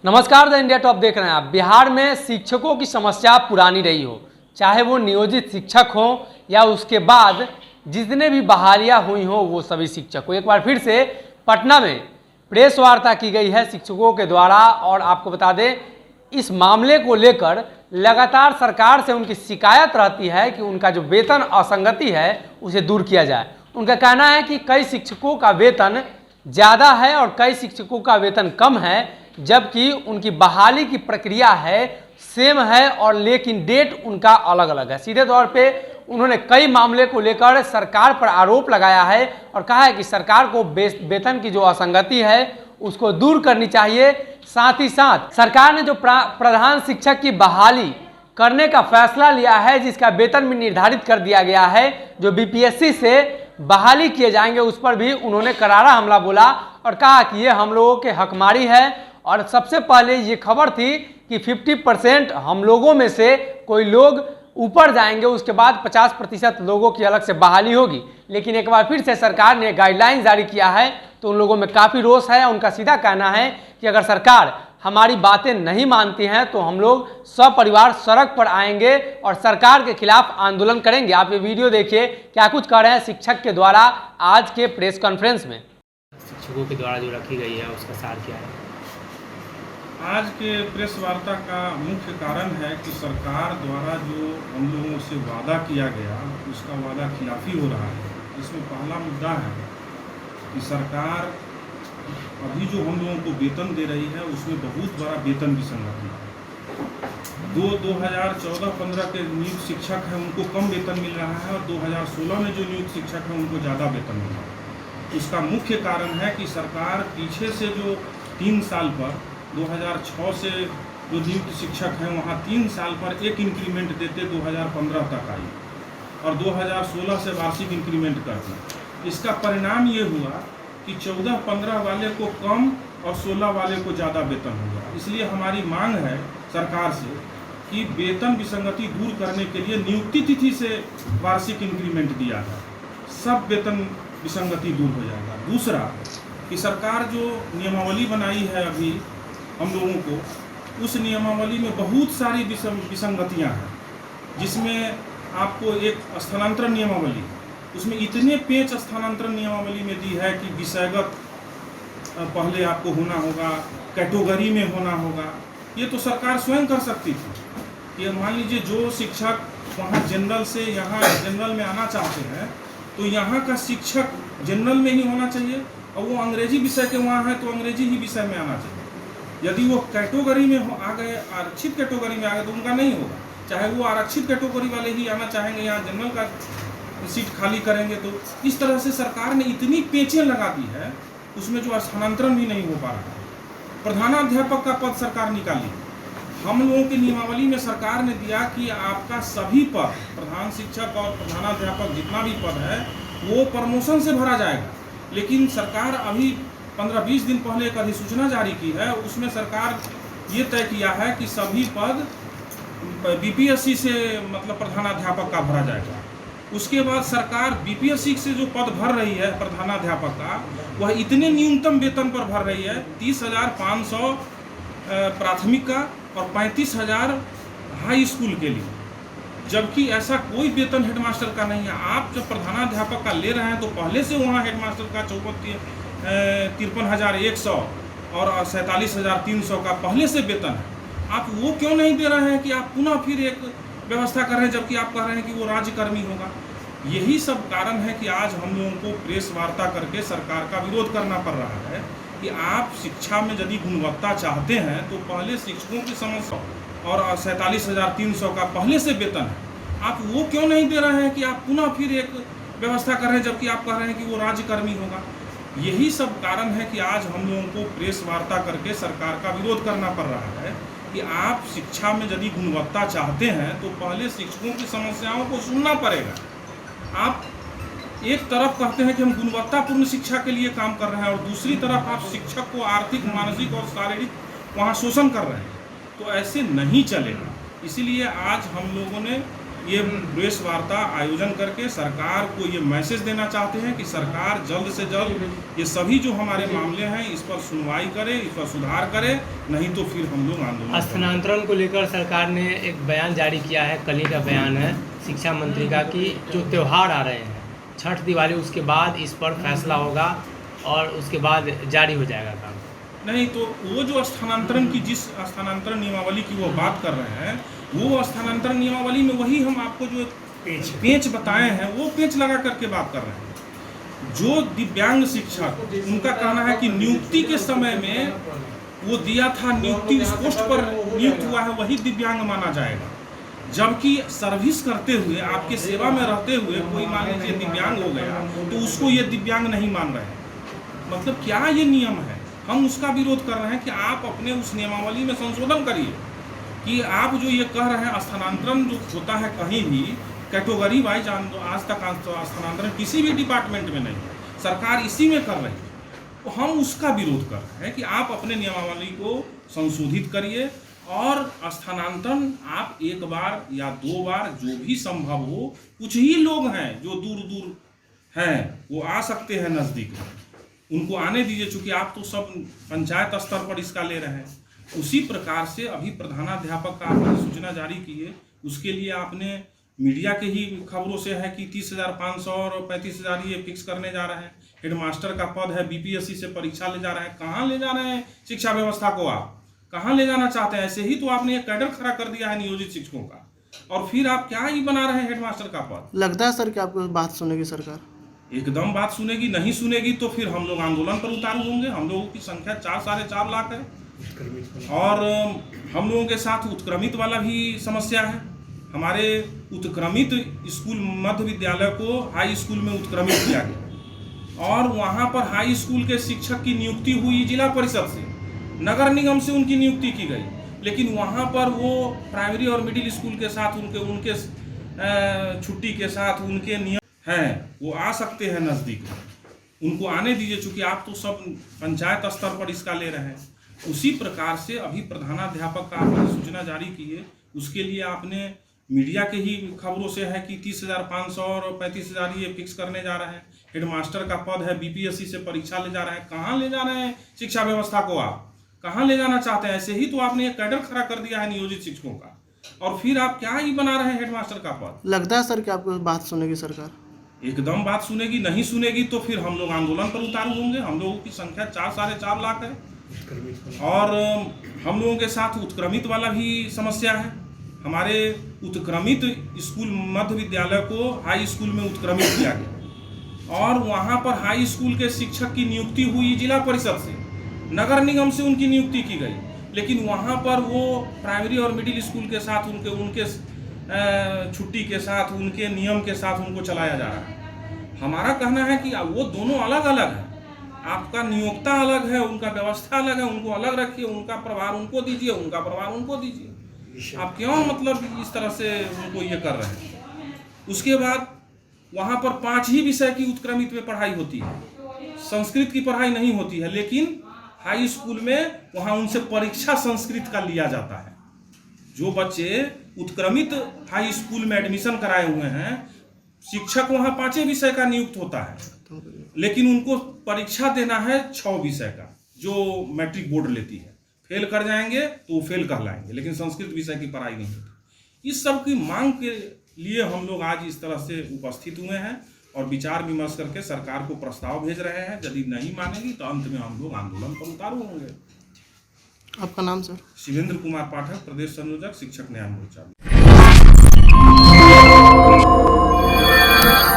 नमस्कार, the India top देख रहे हैं आप। बिहार में शिक्षकों की समस्या पुरानी रही हो, चाहे वो नियोजित शिक्षक हो या उसके बाद जितने भी बहालियां हुई हो वो सभी शिक्षक हो। एक बार फिर से पटना में प्रेस वार्ता की गई है शिक्षकों के द्वारा और आपको बता दें इस मामले को लेकर लगातार सरकार से उनकी शिकायत रहती है कि उनका जो वेतन असंगति है उसे दूर किया जाए। उनका कहना है कि कई शिक्षकों का वेतन ज़्यादा है और कई शिक्षकों का वेतन कम है, जबकि उनकी बहाली की प्रक्रिया है सेम है और लेकिन डेट उनका अलग अलग है। सीधे तौर पे उन्होंने कई मामले को लेकर सरकार पर आरोप लगाया है और कहा है कि सरकार को वेतन की जो असंगति है उसको दूर करनी चाहिए। साथ ही साथ सरकार ने जो प्रधान शिक्षक की बहाली करने का फैसला लिया है, जिसका वेतन भी निर्धारित कर दिया गया है, जो बीपीएससी से बहाली किए जाएंगे, उस पर भी उन्होंने करारा हमला बोला और कहा कि ये हम लोगों के हकमारी है। और सबसे पहले ये खबर थी कि 50% हम लोगों में से कोई लोग ऊपर जाएंगे, उसके बाद 50% लोगों की अलग से बहाली होगी। लेकिन एक बार फिर से सरकार ने गाइडलाइन जारी किया है तो उन लोगों में काफ़ी रोष है। उनका सीधा कहना है कि अगर सरकार हमारी बातें नहीं मानती हैं तो हम लोग सपरिवार सड़क पर आएंगे और सरकार के खिलाफ आंदोलन करेंगे। आप ये वीडियो देखिए क्या कुछ कह रहे हैं शिक्षक के द्वारा आज के प्रेस कॉन्फ्रेंस में। शिक्षकों के द्वारा जो रखी गई है उसका सार क्या है? आज के प्रेस वार्ता का मुख्य कारण है कि सरकार द्वारा जो हम लोगों से वादा किया गया उसका वादा खिलाफी हो रहा है। इसमें पहला मुद्दा है कि सरकार अभी जो हम लोगों को वेतन दे रही है उसमें बहुत बड़ा वेतन विसंगति है। 2014-15 के नियुक्त शिक्षक हैं उनको कम वेतन मिल रहा है और 2016 में जो नियुक्त शिक्षक हैं उनको ज़्यादा वेतन मिल रहा है। इसका मुख्य कारण है कि सरकार पीछे से जो 3 साल पर 2006 से जो नियुक्त शिक्षक हैं वहाँ 3 साल पर एक इंक्रीमेंट देते 2015 तक आई और 2016 से वार्षिक इंक्रीमेंट कर दी। इसका परिणाम ये हुआ कि 14-15 वाले को कम और 16 वाले को ज़्यादा वेतन होगा। इसलिए हमारी मांग है सरकार से कि वेतन विसंगति दूर करने के लिए नियुक्ति तिथि से वार्षिक इंक्रीमेंट दिया जाए, सब वेतन विसंगति दूर हो जाएगा। दूसरा कि सरकार जो नियमावली बनाई है अभी हम लोगों को, उस नियमावली में बहुत सारी विसंगतियां हैं, जिसमें आपको एक स्थानांतरण नियमावली, उसमें इतने पेच स्थानांतरण नियमावली में दी है कि विषयगत पहले आपको होना होगा, कैटेगरी में होना होगा। ये तो सरकार स्वयं कर सकती थी। ये मान लीजिए जो शिक्षक वहाँ जनरल से यहाँ जनरल में आना चाहते हैं तो यहाँ का शिक्षक जनरल में ही होना चाहिए और वो अंग्रेजी विषय के वहाँ है तो अंग्रेजी ही विषय में आना चाहिए। यदि वो कैटेगरी में आ गए, आरक्षित कैटेगरी में आ गए तो उनका नहीं होगा। चाहे वो आरक्षित कैटेगरी वाले ही आना चाहेंगे, यहाँ जनरल का सीट खाली करेंगे। तो इस तरह से सरकार ने इतनी पेचें लगा दी है उसमें जो स्थानांतरण भी नहीं हो पा रहा है। प्रधानाध्यापक का पद सरकार निकाली, हम लोगों की नियमावली में सरकार ने दिया कि आपका सभी पद, प्रधान शिक्षक और प्रधानाध्यापक जितना भी पद है वो प्रमोशन से भरा जाएगा। लेकिन सरकार अभी 15-20 दिन पहले एक अधिसूचना जारी की है, उसमें सरकार ये तय किया है कि सभी पद बीपीएससी से मतलब प्रधानाध्यापक का भरा जाएगा। उसके बाद सरकार बीपीएससी से जो पद भर रही है प्रधानाध्यापक का, वह इतने न्यूनतम वेतन पर भर रही है 30,500 प्राथमिक का और 35,000 हाई स्कूल के लिए, जबकि ऐसा कोई वेतन हेडमास्टर का नहीं है। आप जब प्रधानाध्यापक का ले रहे हैं तो पहले से वहाँ हेडमास्टर का 53,100 और 47,300 का पहले से वेतन है। आप वो क्यों नहीं दे रहे हैं कि आप पुनः फिर एक व्यवस्था कर रहे हैं, जबकि आप कह रहे हैं कि वो राज्यकर्मी होगा। यही सब कारण है कि आज हम लोगों को प्रेस वार्ता करके सरकार का विरोध करना पड़ रहा है कि आप शिक्षा में यदि गुणवत्ता चाहते हैं तो पहले शिक्षकों की समस्या और 47,300 का पहले से वेतन है, आप वो क्यों नहीं दे रहे हैं कि आप पुनः फिर एक व्यवस्था कर रहे हैं, जबकि आप कह रहे हैं कि वो राज्यकर्मी होगा। यही सब कारण है कि आज हम लोगों को प्रेस वार्ता करके सरकार का विरोध करना पड़ रहा है कि आप शिक्षा में यदि गुणवत्ता चाहते हैं तो पहले शिक्षकों की समस्याओं को सुनना पड़ेगा। आप एक तरफ कहते हैं कि हम गुणवत्तापूर्ण शिक्षा के लिए काम कर रहे हैं और दूसरी तरफ आप शिक्षक को आर्थिक, मानसिक और शारीरिक वहाँ शोषण कर रहे हैं, तो ऐसे नहीं चलेगा। इसीलिए आज हम लोगों ने ये प्रेस वार्ता आयोजन करके सरकार को ये मैसेज देना चाहते हैं कि सरकार जल्द से जल्द ये सभी जो हमारे मामले हैं इस पर सुनवाई करे, इस पर सुधार करे, नहीं तो फिर हम लोग आंदोलन। स्थानांतरण को लेकर सरकार ने एक बयान जारी किया है, कल ही का बयान है शिक्षा मंत्री का, कि जो त्यौहार आ रहे हैं छठ दिवाली, उसके बाद इस पर फैसला होगा और उसके बाद जारी हो जाएगा काम। नहीं तो वो जो स्थानांतरण की, जिस स्थानांतरण नियमावली की वो बात कर रहे हैं, वो स्थानांतरण नियमावली में वही हम आपको जो पेंच बताए हैं वो पेंच लगा करके बात कर रहे हैं। जो दिव्यांग शिक्षक, उनका कहना है कि नियुक्ति के समय में वो दिया था, नियुक्ति उस पोस्ट पर नियुक्त हुआ है वही दिव्यांग माना जाएगा, जबकि सर्विस करते हुए, आपके सेवा में रहते हुए कोई मान लीजिए दिव्यांग हो गया तो उसको ये दिव्यांग नहीं मान रहे हैं। मतलब क्या ये नियम है? हम उसका विरोध कर रहे हैं कि आप अपने उस नियमावली में संशोधन करिए कि आप जो ये कह रहे हैं स्थानांतरण जो होता है कहीं भी कैटेगरी वाइज, आज तक स्थानांतरण किसी भी डिपार्टमेंट में नहीं है, सरकार इसी में कर रही है। तो हम उसका विरोध कर रहे हैं कि आप अपने नियमावली को संशोधित करिए और स्थानांतरण आप एक बार या 2 बार जो भी संभव हो, कुछ ही लोग हैं जो दूर दूर हैं वो आ सकते हैं नज़दीक, उनको आने दीजिए, चूँकि आप तो सब पंचायत स्तर पर इसका ले रहे हैं। उसी प्रकार से अभी प्रधानाध्यापक का आपने सूचना जारी की है, उसके लिए आपने मीडिया के ही खबरों से है कि 30,500 और 35,000 ये फिक्स करने जा रहे हैं। हेडमास्टर का पद है, बीपीएससी से परीक्षा ले जा रहे हैं। कहाँ ले जा रहे हैं शिक्षा व्यवस्था को? आप कहाँ ले जाना चाहते हैं? ऐसे ही तो आपने एक कैडर खड़ा कर दिया है नियोजित शिक्षकों का, और फिर आप क्या ही बना रहे हैं हेडमास्टर का पद। लगता है सर कि आपको बात सुनेगी सरकार? एकदम बात सुनेगी, नहीं सुनेगी तो फिर हम लोग आंदोलन पर उतारू होंगे। हम लोगों की संख्या 4-4.5 लाख है और हम लोगों के साथ उत्क्रमित वाला भी समस्या है। हमारे उत्क्रमित स्कूल मध्य विद्यालय को हाई स्कूल में उत्क्रमित किया गया और वहाँ पर हाई स्कूल के शिक्षक की नियुक्ति हुई जिला परिषद से, नगर निगम से उनकी नियुक्ति की गई, लेकिन वहाँ पर वो प्राइमरी और मिडिल स्कूल के साथ उनके छुट्टी के साथ उनके नियम हैं, वो आ सकते हैं नज़दीक, उनको आने दीजिए, चूँकि आप तो सब पंचायत स्तर पर इसका ले रहे हैं। उसी प्रकार से अभी प्रधानाध्यापक का आपने सूचना जारी की है, उसके लिए आपने मीडिया के ही खबरों से है कि 30,500 और 35,000 ये फिक्स करने जा रहे हैं। हेडमास्टर का पद है, बीपीएससी से परीक्षा ले जा रहे हैं। कहाँ ले जा रहे हैं शिक्षा व्यवस्था को? आप कहाँ ले जाना चाहते हैं? ऐसे ही तो आपने एक कैडर खड़ा कर दिया है नियोजित शिक्षकों का, और फिर आप क्या ही बना रहे हैं हेडमास्टर का पद। लगता है सर कि आपको बात सुनेगी सरकार? एकदम बात सुनेगी, नहीं सुनेगी तो फिर हम लोग आंदोलन पर उतारू होंगे। हम लोगों की संख्या 4-4.5 लाख है और हम लोगों के साथ उत्क्रमित वाला भी समस्या है। हमारे उत्क्रमित स्कूल मध्य विद्यालय को हाई स्कूल में उत्क्रमित किया गया और वहाँ पर हाई स्कूल के शिक्षक की नियुक्ति हुई जिला परिषद से, नगर निगम से उनकी नियुक्ति की गई, लेकिन वहाँ पर वो प्राइमरी और मिडिल स्कूल के साथ उनके छुट्टी के साथ उनके नियम के साथ उनको चलाया जा रहा है। हमारा कहना है कि वो दोनों अलग अलग है, आपका नियोक्ता अलग है, उनका व्यवस्था अलग है, उनको अलग रखिए, उनका प्रभार उनको दीजिए, उनका प्रभार उनको दीजिए। आप क्यों मतलब इस तरह से उनको ये कर रहे हैं? उसके बाद वहाँ पर 5 ही विषय की उत्क्रमित में पढ़ाई होती है, संस्कृत की पढ़ाई नहीं होती है, लेकिन हाई स्कूल में वहाँ उनसे परीक्षा संस्कृत का लिया जाता है। जो बच्चे उत्क्रमित हाई स्कूल में एडमिशन कराए हुए हैं, शिक्षक वहाँ 5 विषय का नियुक्त होता है, लेकिन उनको परीक्षा देना है 6 विषय का, जो मैट्रिक बोर्ड लेती है। फेल कर जाएंगे तो वो फेल कहलाएंगे, लेकिन संस्कृत विषय की पढ़ाई नहीं होती। इस सब की मांग के लिए हम लोग आज इस तरह से उपस्थित हुए हैं और विचार विमर्श करके सरकार को प्रस्ताव भेज रहे हैं। यदि नहीं मानेगी तो अंत में हम लोग आंदोलन पर उतारू होंगे। आपका नाम सर? शिवेंद्र कुमार पाठक, प्रदेश संयोजक शिक्षक न्याय मोर्चा।